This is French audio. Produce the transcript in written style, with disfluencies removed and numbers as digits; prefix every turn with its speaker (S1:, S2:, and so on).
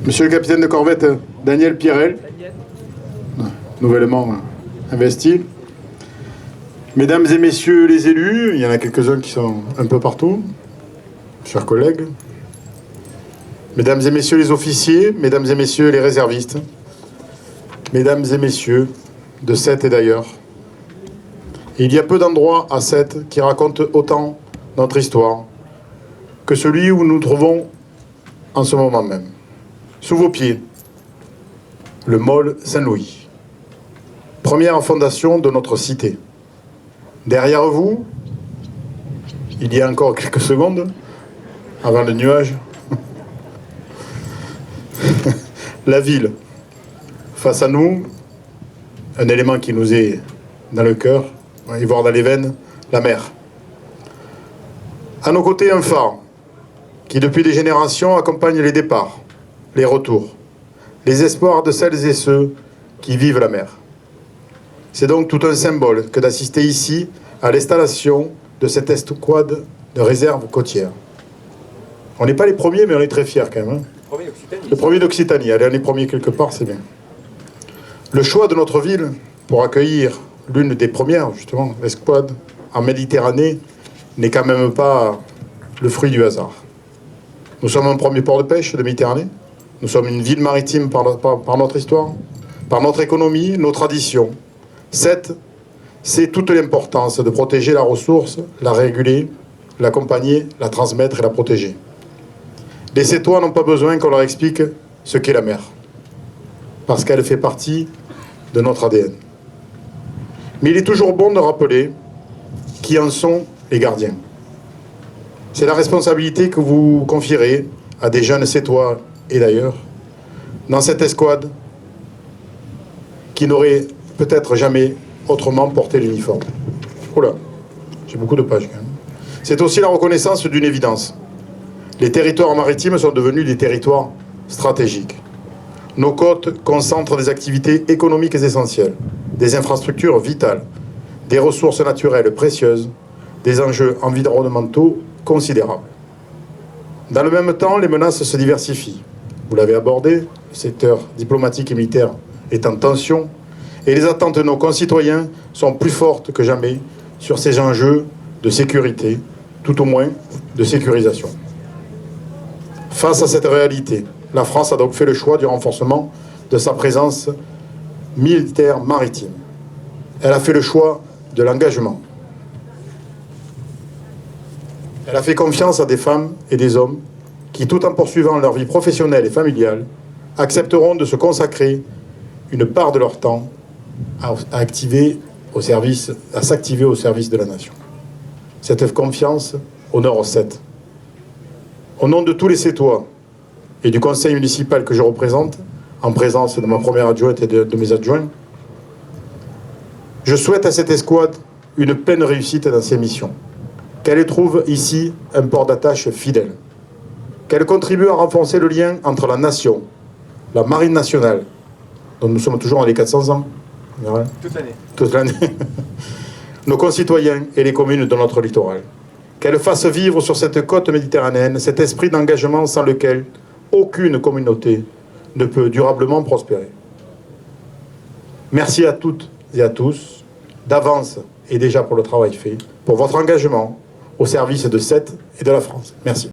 S1: Monsieur le capitaine de corvette Daniel Pierrel, nouvellement investi. Mesdames et messieurs les élus, il y en a quelques-uns qui sont un peu partout, chers collègues. Mesdames et messieurs les officiers, mesdames et messieurs les réservistes, mesdames et messieurs de Sète et d'ailleurs. Il y a peu d'endroits à Sète qui racontent autant notre histoire que celui où nous nous trouvons en ce moment même. Sous vos pieds, le Mall Saint-Louis, première fondation de notre cité. Derrière vous, il y a encore quelques secondes, avant le nuage, la ville. Face à nous, un élément qui nous est dans le cœur, et voire dans les veines, la mer. À nos côtés, un phare qui, depuis des générations, accompagne les départs, les retours, les espoirs de celles et ceux qui vivent la mer. C'est donc tout un symbole que d'assister ici à l'installation de cette escouade de réserve côtière. On n'est pas les premiers, mais on est très fiers quand même. Hein. Le premier d'Occitanie. Allez, on est premiers quelque part, c'est bien. Le choix de notre ville pour accueillir l'une des premières, justement, escouades en Méditerranée, n'est quand même pas le fruit du hasard. Nous sommes un premier port de pêche de Méditerranée. Nous sommes une ville maritime par notre histoire, par notre économie, nos traditions. Sète, c'est toute l'importance de protéger la ressource, la réguler, l'accompagner, la transmettre et la protéger. Les Sétois n'ont pas besoin qu'on leur explique ce qu'est la mer, parce qu'elle fait partie de notre ADN. Mais il est toujours bon de rappeler qui en sont les gardiens. C'est la responsabilité que vous confierez à des jeunes Sétois et d'ailleurs, dans cette escouade qui n'aurait peut-être jamais autrement porté l'uniforme. Oula, j'ai beaucoup de pages quand même. C'est aussi la reconnaissance d'une évidence. Les territoires maritimes sont devenus des territoires stratégiques. Nos côtes concentrent des activités économiques essentielles, des infrastructures vitales, des ressources naturelles précieuses, des enjeux environnementaux considérables. Dans le même temps, les menaces se diversifient. Vous l'avez abordé, le secteur diplomatique et militaire est en tension, et les attentes de nos concitoyens sont plus fortes que jamais sur ces enjeux de sécurité, tout au moins de sécurisation. Face à cette réalité, la France a donc fait le choix du renforcement de sa présence militaire maritime. Elle a fait le choix de l'engagement. Elle a fait confiance à des femmes et des hommes qui, tout en poursuivant leur vie professionnelle et familiale, accepteront de se consacrer une part de leur temps à s'activer au service de la nation. Cette confiance honore Sète. Au nom de tous les Sétois et du conseil municipal que je représente, en présence de ma première adjointe et de mes adjoints, je souhaite à cette escouade une pleine réussite dans ses missions, qu'elle trouve ici un port d'attache fidèle, qu'elle contribue à renforcer le lien entre la nation, la marine nationale, dont nous sommes toujours dans les 400 ans, toute l'année, nos concitoyens et les communes de notre littoral, qu'elle fasse vivre sur cette côte méditerranéenne cet esprit d'engagement sans lequel aucune communauté ne peut durablement prospérer. Merci à toutes et à tous, d'avance et déjà pour le travail fait, pour votre engagement au service de Sète et de la France. Merci.